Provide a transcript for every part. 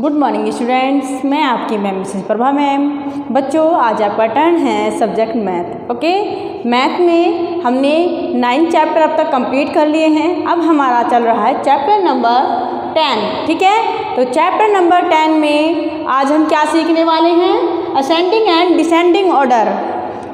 Good morning students, मैं आपकी ma'am Mrs Prabha ma'am. बच्चों, आज आपका टर्न है सब्जेक्ट मैथ। ओके, मैथ में हमने 9 चैप्टर अब तक कंप्लीट कर लिए हैं। अब हमारा चल रहा है चैप्टर नंबर 10। ठीक है, तो चैप्टर नंबर 10 में आज हम क्या सीखने वाले हैं? Ascending and descending order.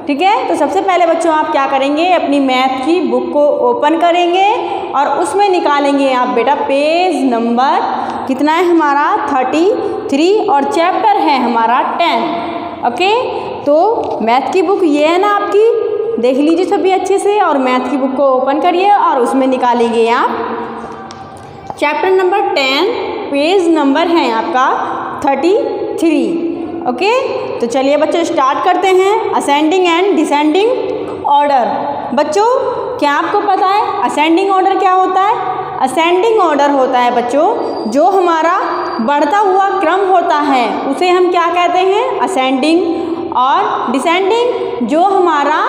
ठीक है, तो सबसे पहले बच्चों आप क्या करेंगे, अपनी मैथ की बुक को ओपन करेंगे और उसमें निकालेंगे आप बेटा पेज नंबर कितना है हमारा 33 और चैप्टर है हमारा 10। ओके, तो मैथ की बुक ये है ना आपकी, देख लीजिए सभी अच्छे से और मैथ की बुक को ओपन करिए और उसमें निकालेंगे आप चैप्टर नंबर 10, पेज नंबर है आपका 33। ओके, तो चलिए बच्चों स्टार्ट करते हैं असेंडिंग एंड डिसेंडिंग ऑर्डर। बच्चों, क्या आपको पता है असेंडिंग ऑर्डर क्या होता है? असेंडिंग ऑर्डर होता है बच्चों जो हमारा बढ़ता हुआ क्रम होता है उसे हम क्या कहते हैं? असेंडिंग। और डिसेंडिंग जो हमारा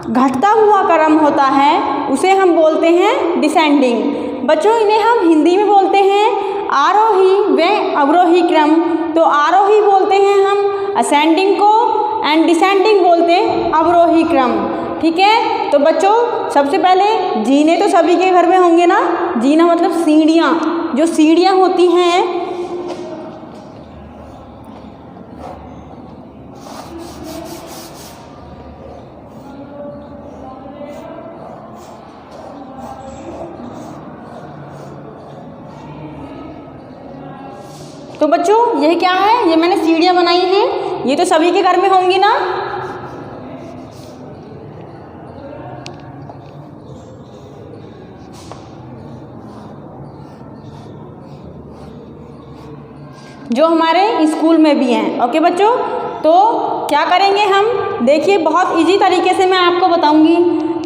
घटता हुआ क्रम होता है उसे हम बोलते हैं डिसेंडिंग। बच्चों, इन्हें हम हिंदी में बोलते हैं आरोही व अवरोही क्रम। तो आरोही बोलते हैं हम असेंडिंग को एंड डिसेंडिंग बोलते हैं अवरोही क्रम। ठीक है, तो बच्चों सबसे पहले जीने तो सभी के घर में होंगे ना। जीना मतलब सीढ़ियाँ, जो सीढ़ियाँ होती हैं तो बच्चों यह क्या है, ये मैंने सीढ़ियाँ बनाई हैं, ये तो सभी के घर में होंगी ना। जो हमारे स्कूल में भी हैं। ओके बच्चों, तो क्या करेंगे हम, देखिए बहुत इजी तरीके से मैं आपको बताऊंगी।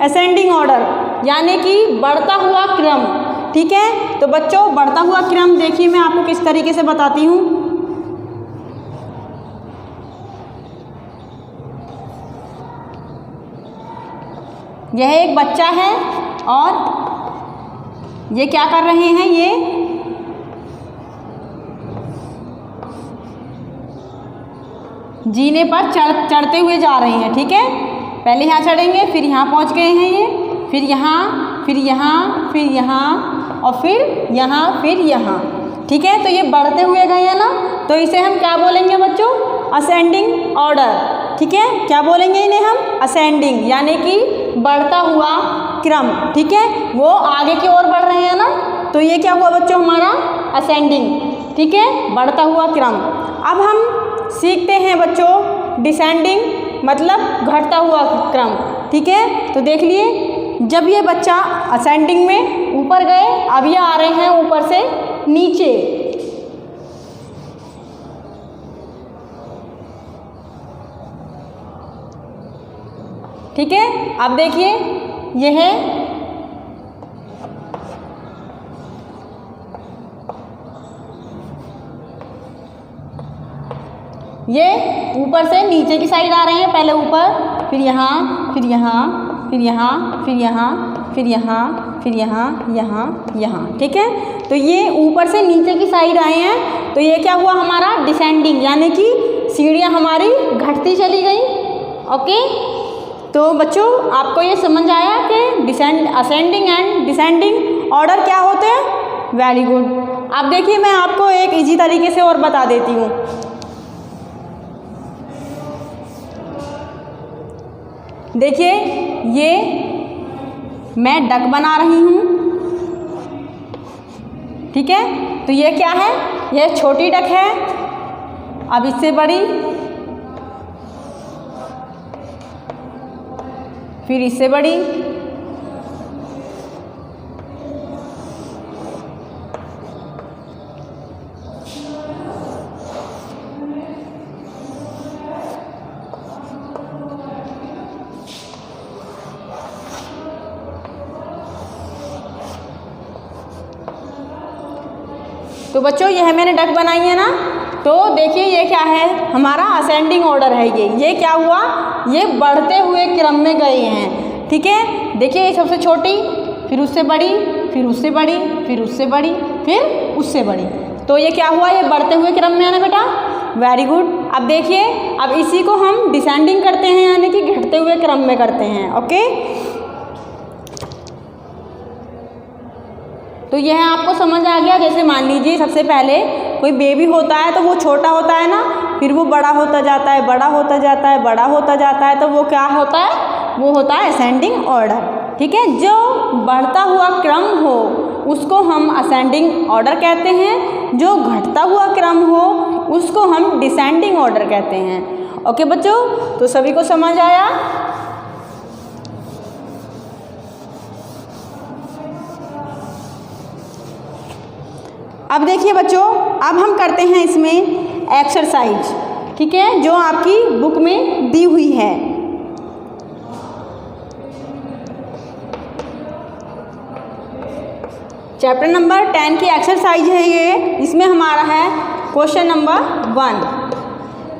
असेंडिंग ऑर्डर यानी कि बढ़ता हुआ क्रम। ठीक है, तो बच्चों बढ़ता हुआ क्रम देखिए मैं आपको किस तरीके से बताती हूँ। यह एक बच्चा है और ये क्या कर रहे हैं, ये जीने पर चढ़ते हुए जा रहे हैं। ठीक है, पहले यहाँ चढ़ेंगे, फिर यहाँ पहुँच गए हैं ये, फिर यहाँ, फिर यहाँ, फिर यहाँ और फिर यहाँ, फिर यहाँ। ठीक है, तो ये बढ़ते हुए गए हैं ना, तो इसे हम क्या बोलेंगे बच्चों? Ascending order. ठीक है, क्या बोलेंगे इन्हें हम? असेंडिंग यानी कि बढ़ता हुआ क्रम। ठीक है, वो आगे की ओर बढ़ रहे हैं ना, तो ये क्या हुआ बच्चों हमारा? असेंडिंग। ठीक है, बढ़ता हुआ क्रम। अब हम सीखते हैं बच्चों डिसेंडिंग मतलब घटता हुआ क्रम। ठीक है, तो देख लिए जब ये बच्चा असेंडिंग में ऊपर गए, अब ये आ रहे हैं ऊपर से नीचे। ठीक है, अब देखिए ये है ये ऊपर से नीचे की साइड आ रहे हैं, पहले ऊपर, फिर यहाँ, फिर यहाँ, फिर यहाँ, फिर यहाँ, फिर यहाँ, फिर यहाँ, यहाँ, यहाँ। ठीक है, तो ये ऊपर से नीचे की साइड आए हैं, तो ये क्या हुआ हमारा? डिसेंडिंग यानी कि सीढ़ियाँ हमारी घटती चली गई। ओके, तो बच्चों आपको ये समझ आया कि असेंडिंग एंड डिसेंडिंग ऑर्डर क्या होते हैं? Very good. अब देखिए मैं आपको एक इजी तरीके से और बता देती हूँ। देखिए ये मैं डक बना रही हूँ। ठीक है, तो ये क्या है? ये छोटी डक है। अब इससे बड़ी, फिर इससे बड़ी, तो बच्चों यह मैंने डक बनाई है ना, तो देखिए ये क्या है? हमारा असेंडिंग ऑर्डर है। ये क्या हुआ? ये बढ़ते हुए क्रम में गए हैं। ठीक है, देखिए ये सबसे छोटी, फिर उससे बड़ी, फिर उससे बड़ी, फिर उससे बड़ी, फिर उससे बड़ी। तो ये क्या हुआ, ये बढ़ते हुए क्रम में है ना बेटा। Very good. अब देखिए, अब इसी को हम डिसेंडिंग करते हैं यानी कि घटते हुए क्रम में करते हैं। ओके, तो यह आपको समझ आ गया। जैसे मान लीजिए सबसे पहले कोई बेबी होता है तो वो छोटा होता है ना, फिर वो बड़ा होता जाता है, बड़ा होता जाता है, बड़ा होता जाता है, तो वो क्या होता है, वो होता है असेंडिंग ऑर्डर। ठीक है, जो बढ़ता हुआ क्रम हो उसको हम असेंडिंग ऑर्डर कहते हैं, जो घटता हुआ क्रम हो उसको हम डिसेंडिंग ऑर्डर कहते हैं। ओके बच्चों, तो सभी को समझ आया। अब देखिए बच्चों, अब हम करते हैं इसमें एक्सरसाइज। ठीक है, जो आपकी बुक में दी हुई है। चैप्टर नंबर 10 की एक्सरसाइज है ये। इसमें हमारा है क्वेश्चन नंबर 1।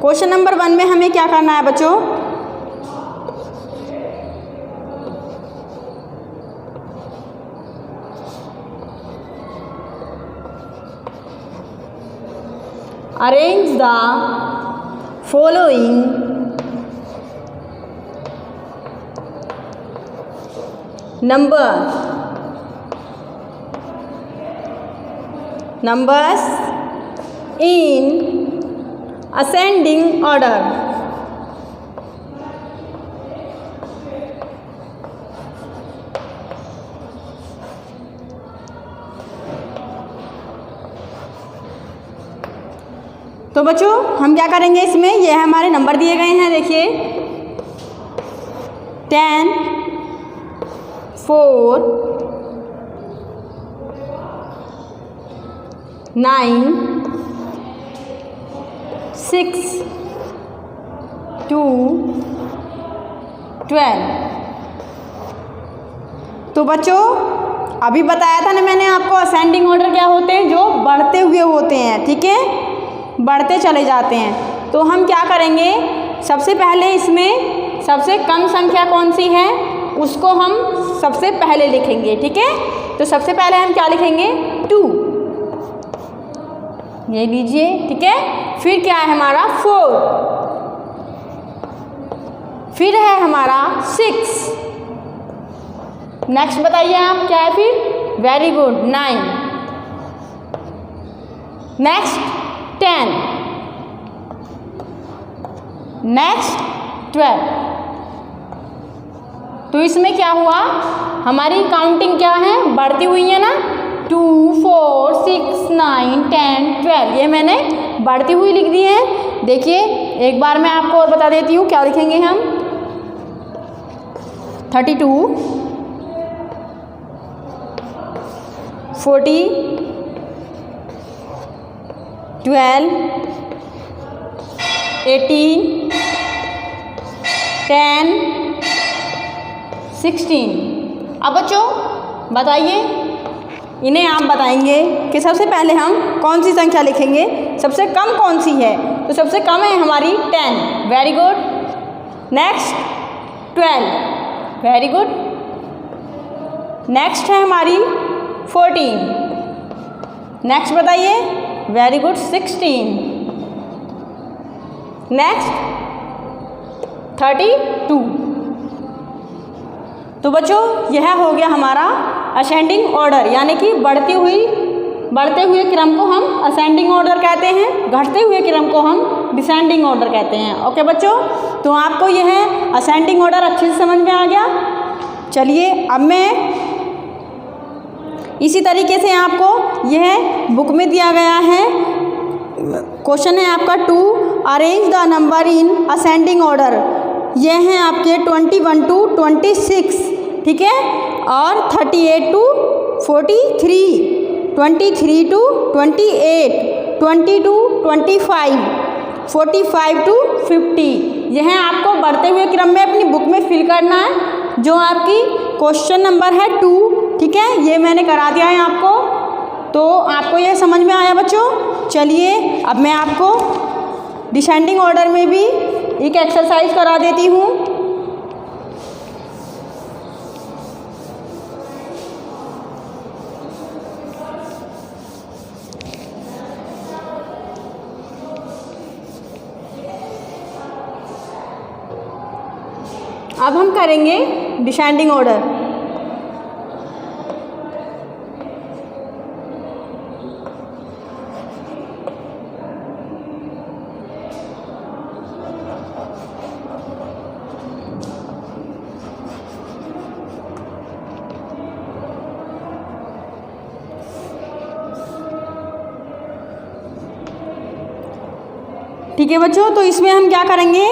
क्वेश्चन नंबर 1 में हमें क्या करना है बच्चों, arrange the following numbers in ascending order। तो बच्चों हम क्या करेंगे इसमें, ये हमारे नंबर दिए गए हैं। देखिए 10, 4, 9, 6, 2, 12। तो बच्चों अभी बताया था ना मैंने आपको, असेंडिंग ऑर्डर क्या होते हैं, जो बढ़ते हुए होते हैं। ठीक है, बढ़ते चले जाते हैं। तो हम क्या करेंगे, सबसे पहले इसमें सबसे कम संख्या कौन सी है उसको हम सबसे पहले लिखेंगे। ठीक है, तो सबसे पहले हम क्या लिखेंगे, 2, ये लीजिए। ठीक है, फिर क्या है हमारा 4, फिर है हमारा 6, नेक्स्ट बताइए आप क्या है फिर, वेरी गुड 9, नेक्स्ट 10, नेक्स्ट 12। तो इसमें क्या हुआ, हमारी काउंटिंग क्या है, बढ़ती हुई है ना, 2, 4, 6, 9, 10, 12, ये मैंने बढ़ती हुई लिख दी है। देखिए एक बार मैं आपको और बता देती हूँ, क्या लिखेंगे हम, 32, 40, 12, 18, 10, 16। अब बच्चों बताइए, इन्हें आप बताएंगे कि सबसे पहले हम कौन सी संख्या लिखेंगे, सबसे कम कौन सी है। तो सबसे कम है हमारी 10, very good. Next 12, very good. Next है हमारी 14, नेक्स्ट बताइए, वेरी गुड 16, नेक्स्ट 32। तो बच्चों यह हो गया हमारा असेंडिंग ऑर्डर, यानी कि बढ़ते हुए क्रम को हम असेंडिंग ऑर्डर कहते हैं, घटते हुए क्रम को हम डिसेंडिंग ऑर्डर कहते हैं। ओके बच्चों, तो आपको यह असेंडिंग ऑर्डर अच्छे से समझ में आ गया। चलिए अब मैं इसी तरीके से आपको यह बुक में दिया गया है, क्वेश्चन है आपका 2, arrange the number in ascending order. ये हैं आपके 21 to 26, ठीक है, और 38 to 43, 23 to 28, 20 to 25, 45 to 50। यह आपको बढ़ते हुए क्रम में अपनी बुक में फिल करना है। जो आपकी क्वेश्चन नंबर है 2, ठीक है, ये मैंने करा दिया है आपको। तो आपको यह समझ में आया बच्चों। चलिए अब मैं आपको डिसेंडिंग ऑर्डर में भी एक एक्सरसाइज करा देती हूँ। अब हम करेंगे डिसेंडिंग ऑर्डर। ठीक है बच्चों, तो इसमें हम क्या करेंगे,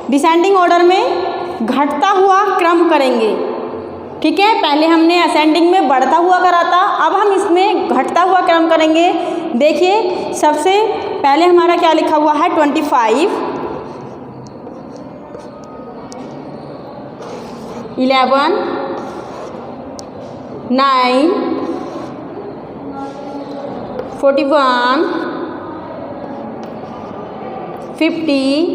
डिसेंडिंग ऑर्डर में घटता हुआ क्रम करेंगे। ठीक है, पहले हमने असेंडिंग में बढ़ता हुआ करा था, अब हम इसमें घटता हुआ क्रम करेंगे। देखिए सबसे पहले हमारा क्या लिखा हुआ है, 25, 11, 9, 41, 50,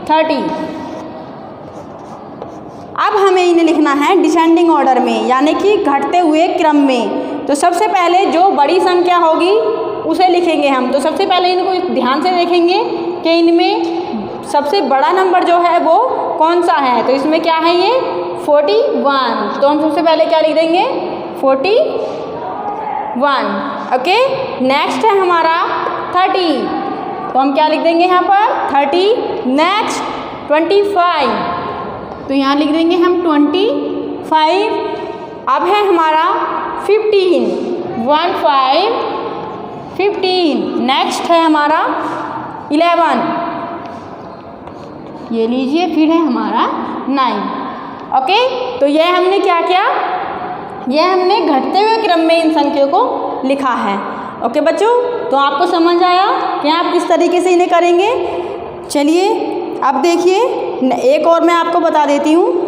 30। अब हमें इन्हें लिखना है डिसेंडिंग ऑर्डर में, यानी कि घटते हुए क्रम में। तो सबसे पहले जो बड़ी संख्या होगी उसे लिखेंगे हम। तो सबसे पहले इनको ध्यान से देखेंगे कि इनमें सबसे बड़ा नंबर जो है वो कौन सा है। तो इसमें क्या है, ये 41। तो हम सबसे पहले क्या लिख देंगे, 41। ओके, नेक्स्ट है हमारा 30। तो हम क्या लिख देंगे यहाँ पर, 30। नेक्स्ट 25, तो यहाँ लिख देंगे हम 25। अब है हमारा 15, 15। नेक्स्ट है हमारा 11, ये लीजिए, फिर है हमारा 9। ओके, तो यह हमने क्या किया, यह हमने घटते हुए क्रम में इन संख्याओं को लिखा है। ओके बच्चों, तो आपको समझ आया कि आप किस तरीके से इन्हें करेंगे। चलिए अब देखिए, एक और मैं आपको बता देती हूँ।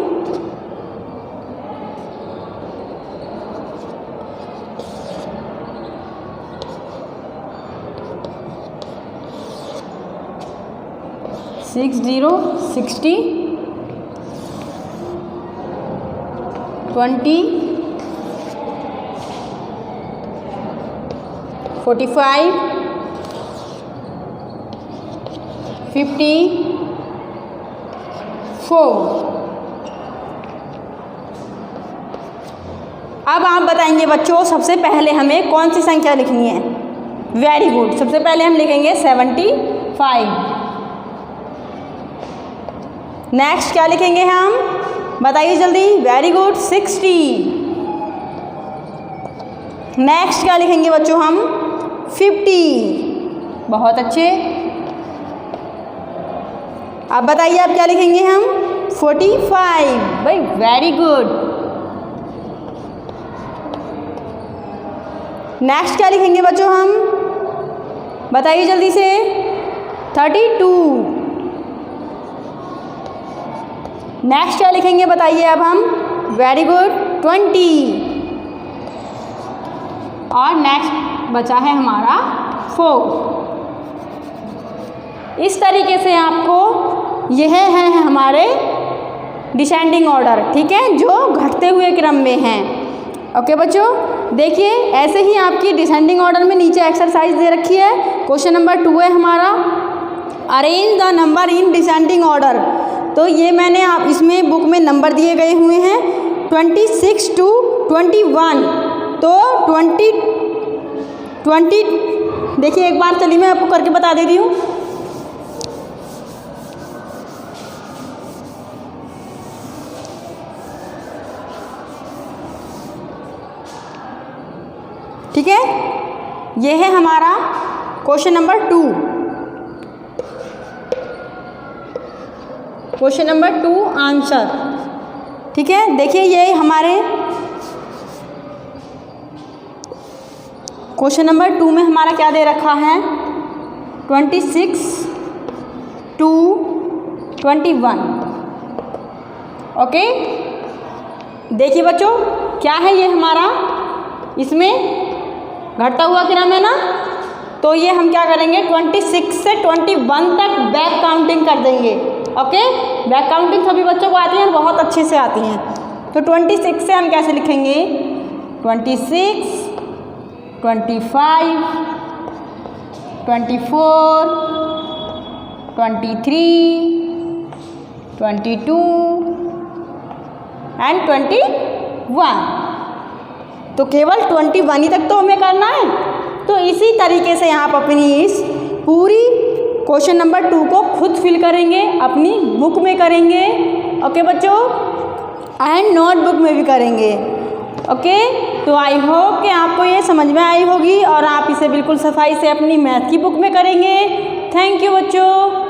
सिक्स 0 60 20 45 54। अब आप बताएंगे बच्चों, सबसे पहले हमें कौन सी संख्या लिखनी है। वेरी गुड, सबसे पहले हम लिखेंगे 75। नेक्स्ट क्या लिखेंगे हम, बताइए जल्दी। Very good, 60। नेक्स्ट क्या लिखेंगे बच्चों हम, 50। बहुत अच्छे। अब बताइए आप क्या लिखेंगे हम, 45। भाई वेरी गुड। नेक्स्ट क्या लिखेंगे बच्चों हम, बताइए जल्दी से। 32। नेक्स्ट क्या लिखेंगे बताइए अब हम। Very good, 20। और नेक्स्ट बचा है हमारा 4। इस तरीके से आपको, यह है हमारे डिसेंडिंग ऑर्डर, ठीक है, जो घटते हुए क्रम में हैं। ओके बच्चों, देखिए ऐसे ही आपकी डिसेंडिंग ऑर्डर में नीचे एक्सरसाइज दे रखी है। क्वेश्चन नंबर 2 है हमारा, arrange the number in descending order. तो ये मैंने आप इसमें बुक में नंबर दिए गए हुए हैं 26 to 21। तो 20 देखिए एक बार, चलिए मैं आपको करके बता देती हूँ। ठीक है, ये है हमारा question number 2। Question number 2 answer. ठीक है, देखिए ये हमारे क्वेश्चन नंबर 2 में हमारा क्या दे रखा है, 26 to 21। ओके, देखिए बच्चों क्या है ये हमारा, इसमें घटता हुआ क्रम है ना। तो ये हम क्या करेंगे, 26 से 21 तक बैक काउंटिंग कर देंगे। ओके, बैक काउंटिंग सभी बच्चों को आती है, बहुत अच्छे से आती हैं। तो 26 से हम कैसे लिखेंगे, 26, 25, 24, 23, 22 एंड 21। तो केवल 21 ही तक तो हमें करना है। तो इसी तरीके से आप अपनी इस पूरी क्वेश्चन नंबर 2 को खुद फिल करेंगे, अपनी बुक में करेंगे, ओके बच्चों, एंड नोटबुक में भी करेंगे। ओके, तो आई होप कि आपको ये समझ में आई होगी और आप इसे बिल्कुल सफाई से अपनी मैथ की बुक में करेंगे। थैंक यू बच्चों।